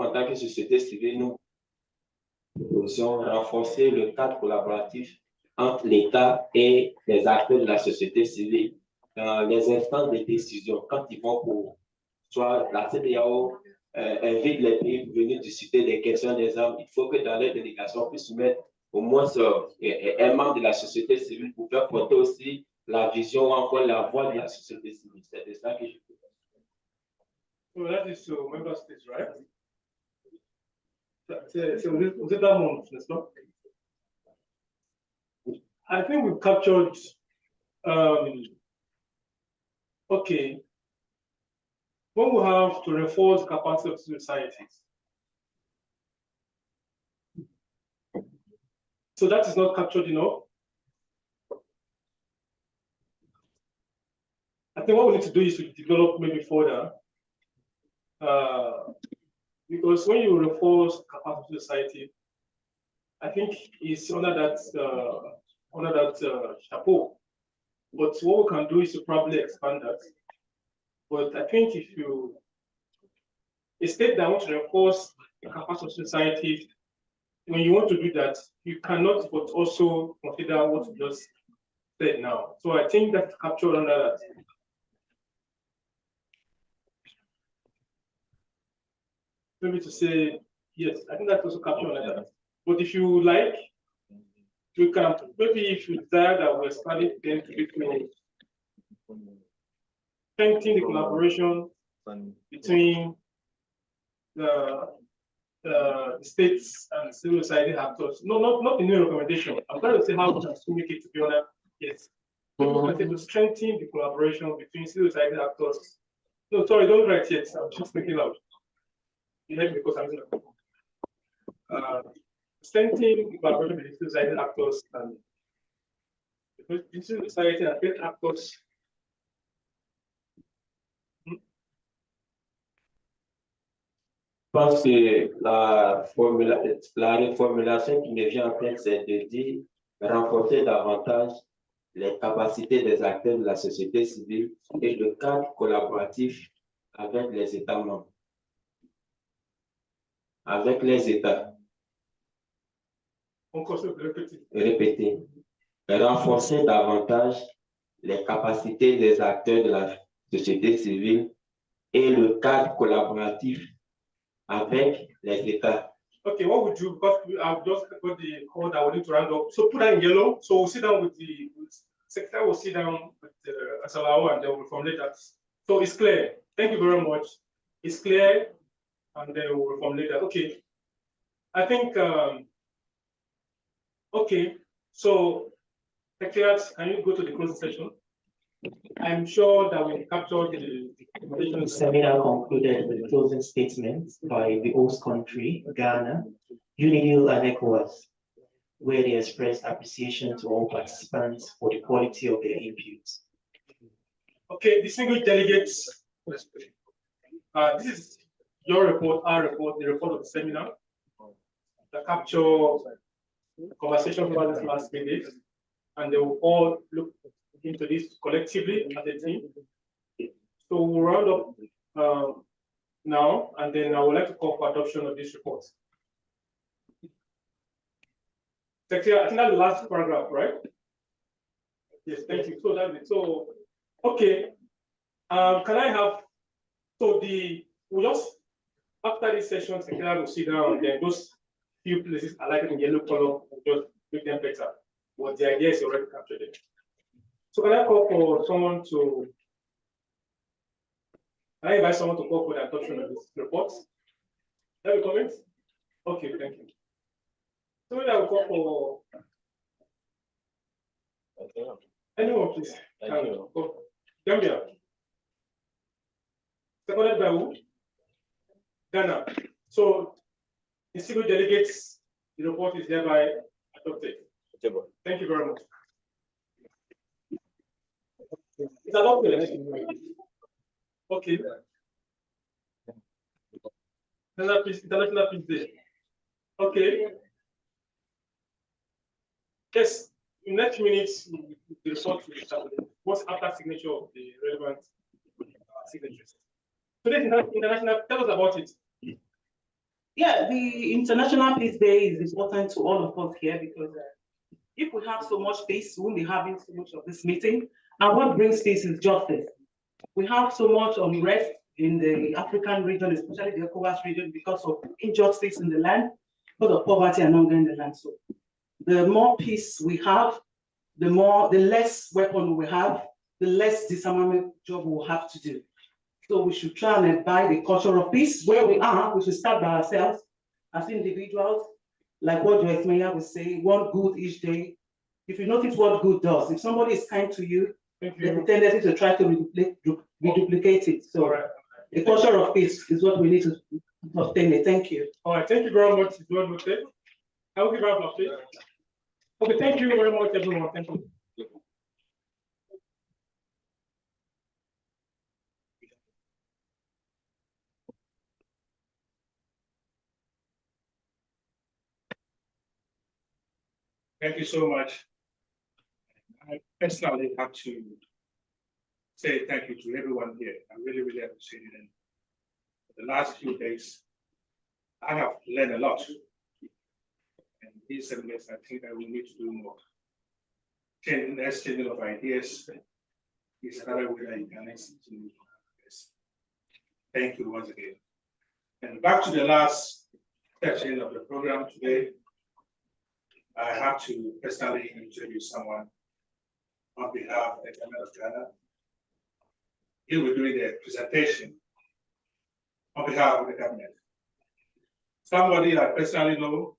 en tant que société civile, nous proposons renforcer le cadre collaboratif entre l'État et les acteurs de la société civile dans les instances de décision, quand ils vont pour, soit la CEDEAO invite les pays pour venir discuter des questions des armes, il faut que dans les délégations, on puisse mettre au moins un membre de la société civile pour faire porter aussi la vision ou encore la voix de la société civile. C'est de ça que je peux. So that is to member states, right? C'est dans mon, n'est-ce pas? I think we've captured, okay, when we have to reinforce the capacity of societies. So that is not captured enough. I think what we need to do is to develop maybe further, because when you reinforce capacity of society, I think it's under that chapeau. But what we can do is to probably expand that. But I think if you a state that wants to reinforce the capacity of society, when you want to do that, you cannot but also consider what you just said now. So I think that's captured under that. Maybe to say yes, I think that's also captured under that. But if you like, you can maybe if you desire that we're studying then to between strengthening the collaboration between the states and civil society actors. No, not the new recommendation. I'm going to say how we can communicate, to be honest. Yes. To strengthen the collaboration between civil society actors. No, sorry, don't write yet. I'm just making out. You heard me because I'm going to strengthening the collaboration between civil society actors and civil society and state actors. Je pense que la reformulation qui me vient en tête, c'est de dire renforcer davantage les capacités des acteurs de la société civile et le cadre collaboratif avec les États membres. Avec les États. Répétez. Renforcer davantage les capacités des acteurs de la société civile et le cadre collaboratif avec les États. Okay, what would you, because I've just got the code I will need to round up. So put that in yellow. So we'll sit down with the secretary, will sit down with Asalao, and then we'll formulate that. So it's clear. Thank you very much. It's clear, and then we'll formulate that. Okay. I think, okay. So, secretary, can you go to the closing session? I'm sure that we captured the seminar concluded with closing statements by the host country, Ghana, UNIDIR and ECOWAS, where they expressed appreciation to all participants for the quality of their inputs. Okay, distinguished delegates, this is your report, our report, the report of the seminar, the capture conversation about this last minute, and they will all look into this collectively as a team. So we'll round up now, and then I would like to call for adoption of this report. Secretary, I think that's the last paragraph, right? Yes, thank you. So that's it. So, okay. Can I have, so we'll just, after this session, Secretary will sit down, and then those few places I like in yellow color, we'll just make them better. But the idea is already captured it. So can I call for someone to, can I invite someone to call for the adoption of this report? Have you comments? Okay, thank you. So I will call for anyone, please. Gambia. Seconded by who? Ghana. So the civil delegates, the report is hereby adopted. Thank you very much. It's adopted. Okay. International Peace Day. Okay. Yes, in next minutes, the report will be started. What's after signature of the relevant signatures? Today's international, tell us about it. Yeah, the International Peace Day is important to all of us here because if we have so much peace, we won't be having so much of this meeting. And what brings peace is justice. We have so much unrest in the African region, especially the ECOWAS region, because of injustice in the land, because of poverty and hunger in the land. So the more peace we have, the less weapon we have, the less disarmament job we'll have to do. So we should try and abide the culture of peace where we are. We should start by ourselves as individuals, like what Joyce Meyer would say, one good each day. If you notice what good does, if somebody is kind to you, there's a tendency to try to reduplicate it. So the culture of peace is what we need to obtain. Thank you. All right, thank you very much. I will give up please. Okay, thank you very much, everyone. Thank you. Thank you so much. I personally have to say thank you to everyone here. I really, really appreciate it. And for the last few days, I have learned a lot. And these segments, I think that we need to do more. Exchanging of ideas is another way that you can execute this. Thank you once again. And back to the last section of the program today. I have to personally introduce someone on behalf of the government of Ghana. He will do the presentation on behalf of the government. Somebody I personally know,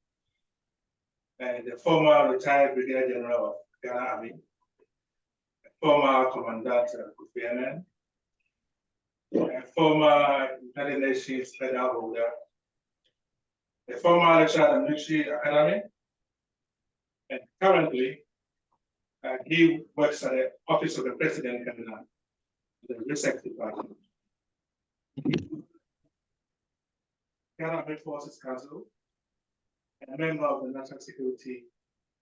and the former retired Brigadier General of Ghana Army, a former Commandant of Kofi Annan, a former United Nations medal holder, a former lecturer at the Military Academy, and currently he works at the Office of the President Ghana, the Research Department. Ghana Armed Forces Council, and a member of the National Security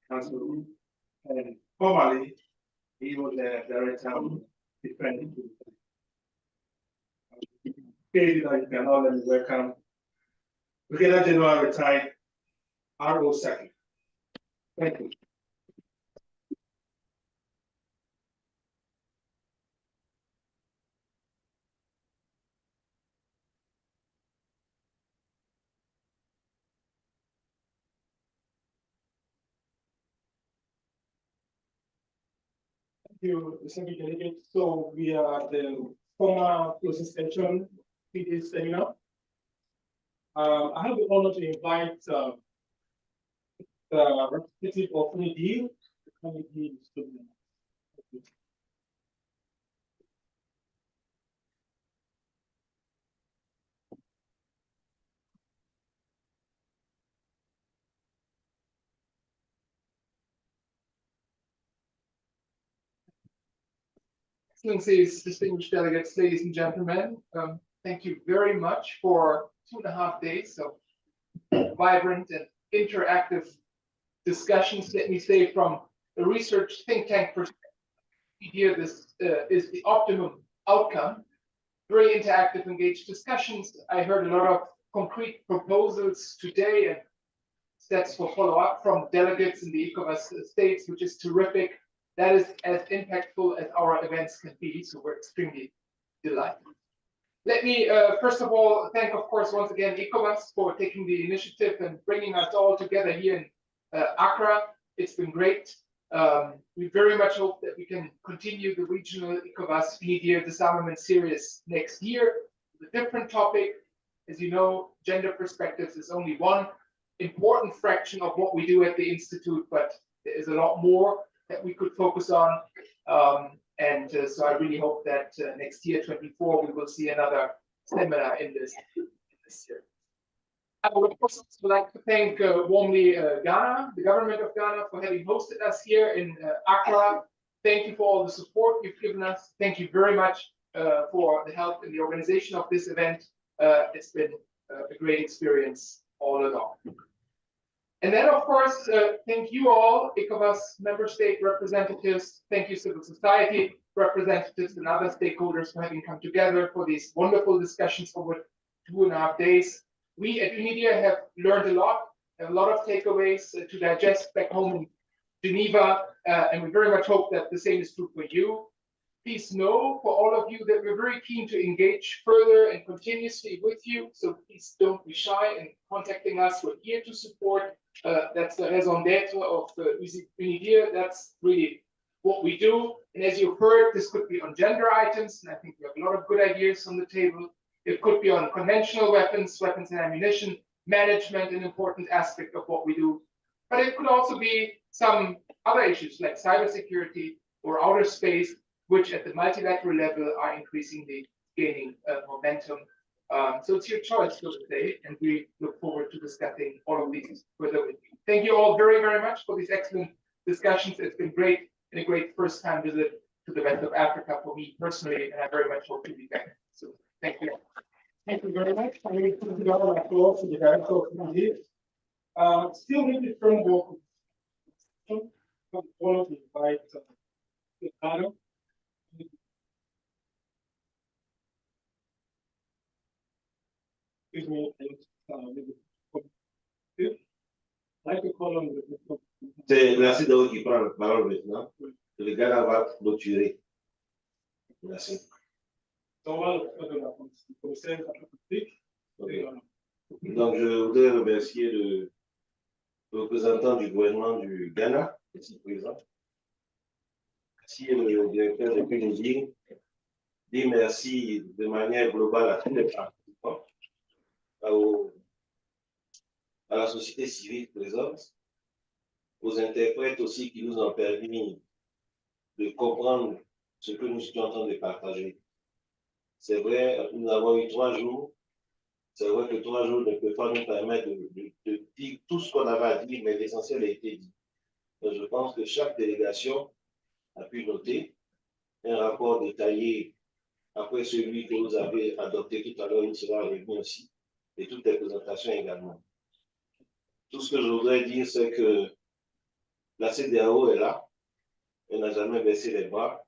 Council, and formerly he was the Director of Defense. You can all let me welcome Brigadier General retired R.O. Saki. Thank you. Thank you, Distinguished Delegate. So we are the former closing session PD seminar. I have the honor to invite the representative of UNIDIR. Excellencies, distinguished delegates, ladies and gentlemen, thank you very much for 2.5 days of vibrant and interactive discussions. Let me say, from a research think tank perspective, here this is the optimum outcome. Very interactive, engaged discussions. I heard a lot of concrete proposals today and steps for follow-up from delegates in the ECOWAS states, which is terrific. That is as impactful as our events can be, so we're extremely delighted. Let me, first of all, thank, of course, once again, ECOWAS for taking the initiative and bringing us all together here in Accra. It's been great. We very much hope that we can continue the regional ECOWAS UNIDIR Disarmament series next year with a different topic. As you know, gender perspectives is only one important fraction of what we do at the Institute, but there is a lot more that we could focus on. So I really hope that next year, 24, we will see another seminar in this year. I would of course also like to thank warmly Ghana, the government of Ghana, for having hosted us here in Accra. Thank you for all the support you've given us. Thank you very much for the help in the organization of this event. It's been a great experience all along. And then, of course, thank you all, ECOWAS member state representatives. Thank you, civil society representatives and other stakeholders for having come together for these wonderful discussions over 2.5 days. We at UNIDIR have learned a lot of takeaways to digest back home in Geneva, and we very much hope that the same is true for you. Please know, for all of you, that we're very keen to engage further and continuously with you. So please don't be shy in contacting us. We're here to support. That's the raison d'etre of UNIDIR. That's really what we do. And as you've heard, this could be on gender items, and I think we have a lot of good ideas on the table. It could be on conventional weapons, weapons and ammunition, management, an important aspect of what we do. But it could also be some other issues like cybersecurity or outer space, which at the multilateral level are increasingly gaining momentum. So it's your choice for the day, and we look forward to discussing all of these further with you. Thank you all very, very much for these excellent discussions. It's been great and a great first-time visit to the rest of Africa for me personally, and I very much hope to be back. So thank you. Thank you very much. I will put together a call to the director of UNIDIR. Still need the framework. I want to invite the panel. Excuse me, I'd like to call on the. C'est merci de vous qui prend la parole maintenant. Le gars va clôturer. Merci. Donc, je voudrais remercier le représentant du gouvernement du Ghana, ici présent. Merci le directeur de l'UNIDIR. Dire merci de manière globale à tous les participants, à la société civile présente, aux interprètes aussi qui nous ont permis de comprendre ce que nous sommes en train de partager. C'est vrai, nous avons eu 3 jours. C'est vrai que 3 jours ne peuvent pas nous permettre de dire tout ce qu'on avait à dire, mais l'essentiel a été dit. Donc, je pense que chaque délégation a pu noter un rapport détaillé après celui que vous avez adopté tout à l'heure, il sera revenu aussi, et toutes les présentations également. Tout ce que je voudrais dire, c'est que la CEDEAO est là, elle n'a jamais baissé les bras,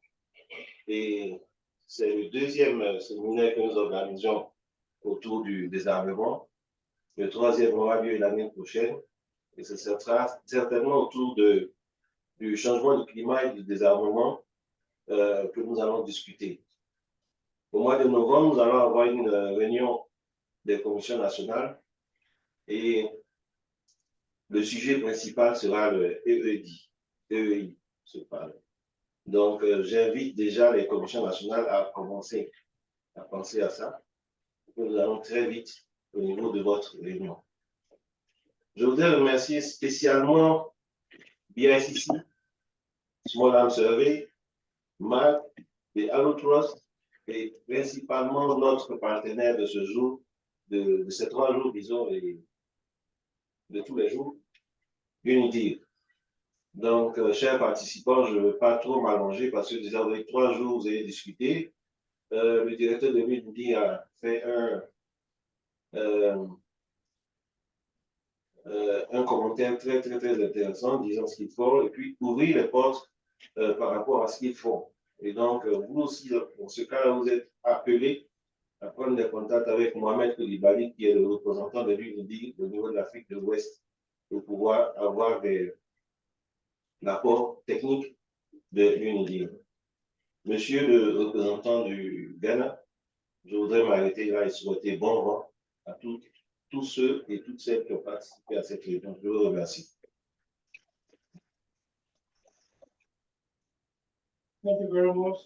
et c'est le 2e séminaire que nous organisons autour du désarmement. Le 3e aura lieu l'année prochaine, et ce sera certainement autour du changement de climat et du désarmement que nous allons discuter. Au mois de novembre, nous allons avoir une réunion des commissions nationales, et le sujet principal sera le EEI, se parle. Donc, j'invite déjà les commissions nationales à commencer à penser à ça. Nous allons très vite au niveau de votre réunion. Je voudrais remercier spécialement BICC, Small Arms Survey, MAC et Allotrust, et principalement notre partenaire de ce jour, de ces 3 jours, disons, et de tous les jours, UNIDIR. Donc, chers participants, je ne veux pas trop m'allonger parce que déjà, avec 3 jours, vous avez discuté. Le directeur de l'UNIDIR a fait un commentaire très, très, très intéressant, disant ce qu'il faut, et puis ouvrir les portes par rapport à ce qu'ils font. Et donc, vous aussi, dans ce cas-là, vous êtes appelés à prendre des contacts avec Mohamed Koulibaly, qui est le représentant de l'UNIDIR au niveau de l'Afrique de l'Ouest, pour pouvoir avoir l'apport technique de l'UNIDIR. Monsieur le représentant du Ghana, je voudrais m'arrêter là et souhaiter bon vent à tous ceux et toutes celles qui ont participé à cette réunion. Je vous remercie. Thank you very much.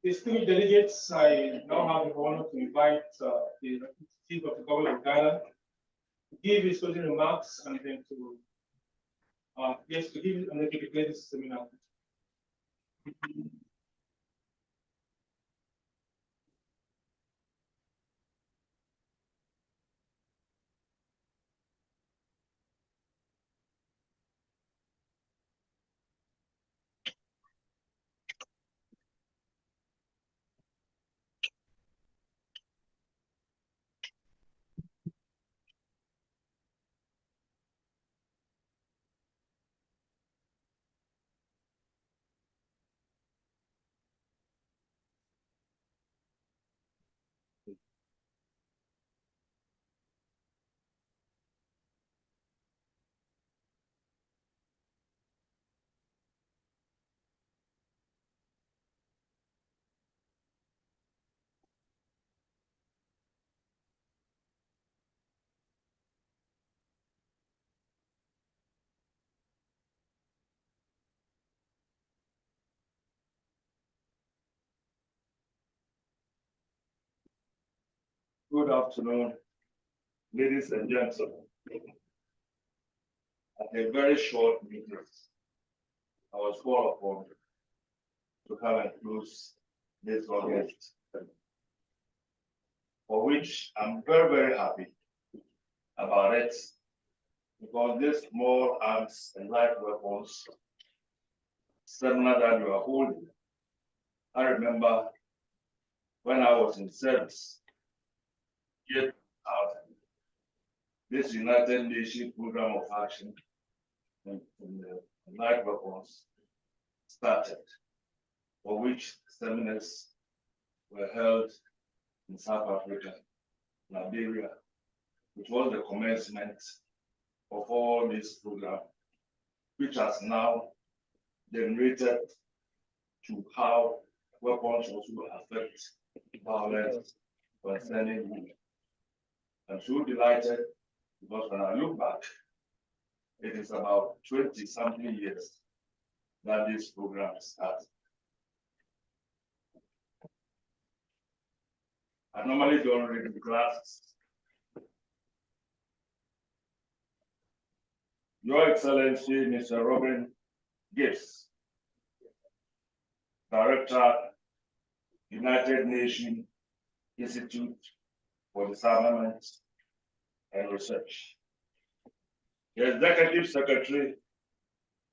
Distinguished delegates, I now have the honor to invite the Chief of the Government of Ghana to give his closing remarks and then to declare this seminar. Good afternoon, ladies and gentlemen. At a very short meeting, I was called upon to come and close this August, for which I'm very, very happy about it, because this small arms and light weapons seminar that you are holding, I remember when I was in service, yet this United Nations Program of Action in light weapons started, for which seminars were held in South Africa, Liberia, which was the commencement of all this program, which has now generated to how weapons also affect violence concerning women. I'm so delighted because when I look back, it is about 20-something years that this program started. I normally don't read the classes. Your Excellency, Mr. Robin Gibbs, Director, United Nations Institute for Disarmament and Research, the Executive Secretary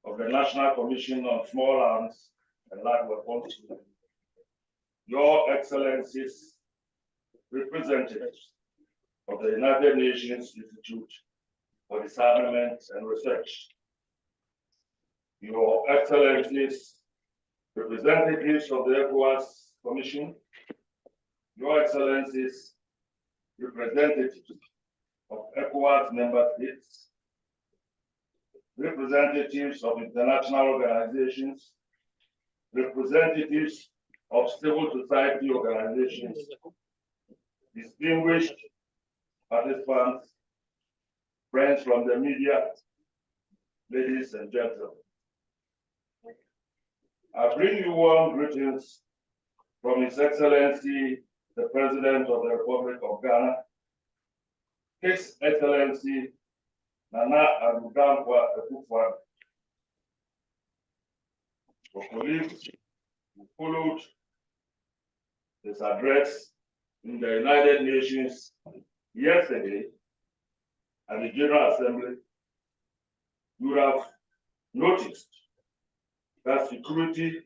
of the National Commission on Small Arms and Light Weapons, Your Excellencies, representatives of the United Nations Institute for Disarmament and Research, Your Excellencies, representatives of the ECOWAS Commission, Your Excellencies, representatives of ECOWAS member states, representatives of international organizations, representatives of civil society organizations, distinguished participants, friends from the media, ladies and gentlemen. I bring you warm greetings from His Excellency, the President of the Republic of Ghana, His Excellency Nana Addo Akufo-Addo, for colleagues who followed his address in the United Nations yesterday at the General Assembly. You would have noticed that security,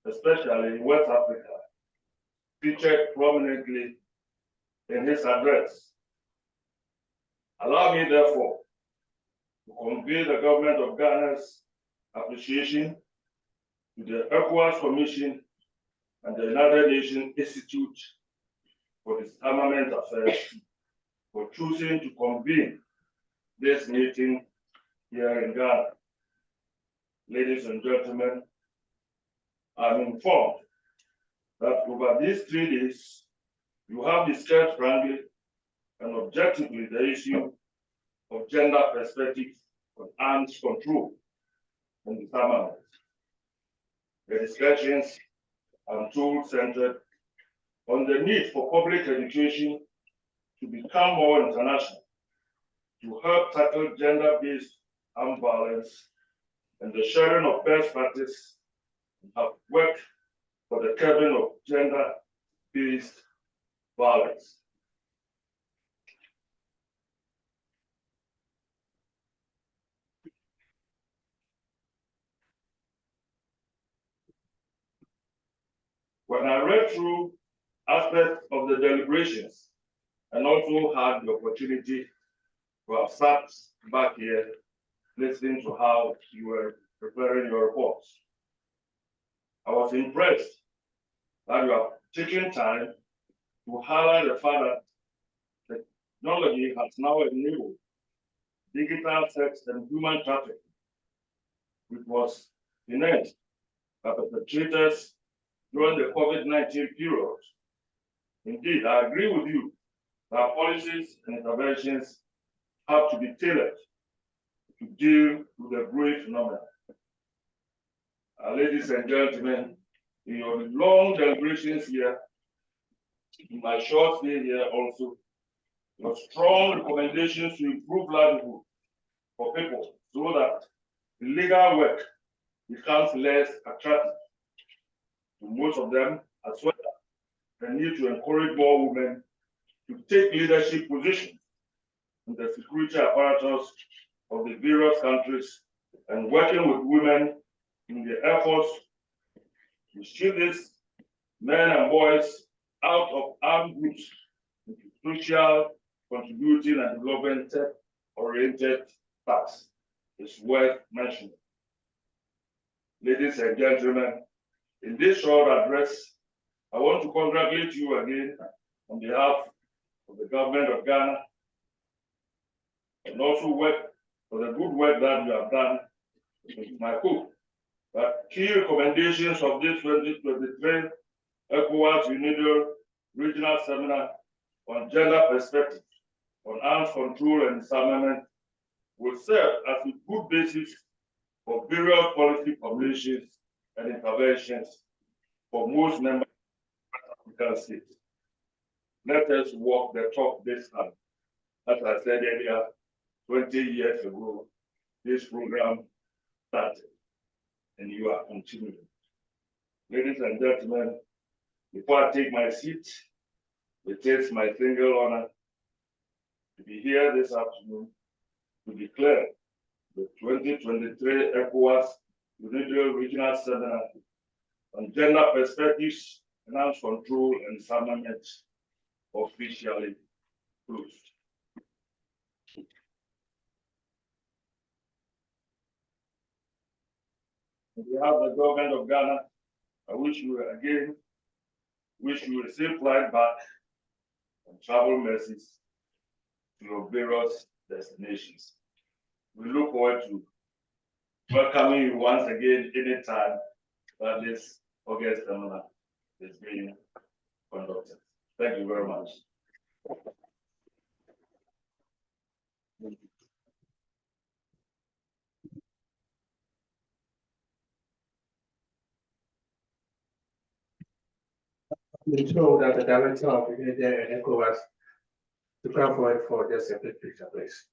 especially in West Africa, featured prominently in his address. Allow me, therefore, to convey the government of Ghana's appreciation to the ECOWAS Commission and the United Nations Institute for Disarmament Affairs for choosing to convene this meeting here in Ghana. Ladies and gentlemen, I'm informed that over these 3 days, you have discussed frankly and objectively the issue of gender perspective on arms control and disarmament. The discussions, I'm told, centered on the need for public education to become more international, to help tackle gender-based armed violence and the sharing of best practice, and have worked for the curbing of gender-based violence. When I read through aspects of the deliberations and also had the opportunity to have sat back here listening to how you were preparing your reports, I was impressed that you have taken time to highlight the fact that technology has now enabled digital sex and human trafficking, which was innate by perpetrators during the COVID-19 period. Indeed, I agree with you that policies and interventions have to be tailored to deal with the growing phenomenon. Ladies and gentlemen, in your long deliberations here, in my short stay here also, your strong recommendations to improve livelihood for people so that the legal work becomes less attractive to most of them, as well as the need to encourage more women to take leadership positions in the security apparatus of the various countries and working with women in the efforts to shield these men and boys out of armed groups into social contributing and development-oriented tasks is worth mentioning. Ladies and gentlemen, in this short address, I want to congratulate you again on behalf of the government of Ghana and also work for the good work that you have done. It's my hope that key recommendations of this 2023 ECOWAS UNIDIR Regional Seminar on Gender Perspective on Arms Control and Disarmament will serve as a good basis for various policy formulations and interventions for most member African states. Let us walk the talk this time. As I said earlier, 20 years ago, this program started, and you are continuing. Ladies and gentlemen, before I take my seat, it is my single honor to be here this afternoon to declare the 2023 ECOWAS UNIDIR Regional Seminar on Gender Perspectives, Arms Control and Disarmament officially closed. On behalf of the government of Ghana, I wish you a safe flight back and travel mercies to your various destinations. We look forward to welcoming you once again anytime that this August seminar is being conducted. Thank you very much. We told that the director of UNIDIR and ECOWAS to come forward for this simple picture, please.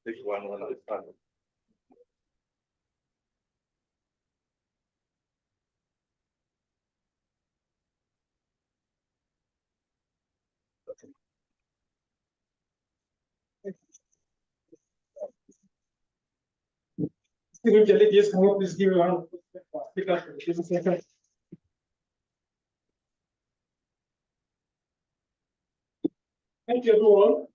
Take one at a time. Delegates, can you please give a round of speakers? Thank you, everyone.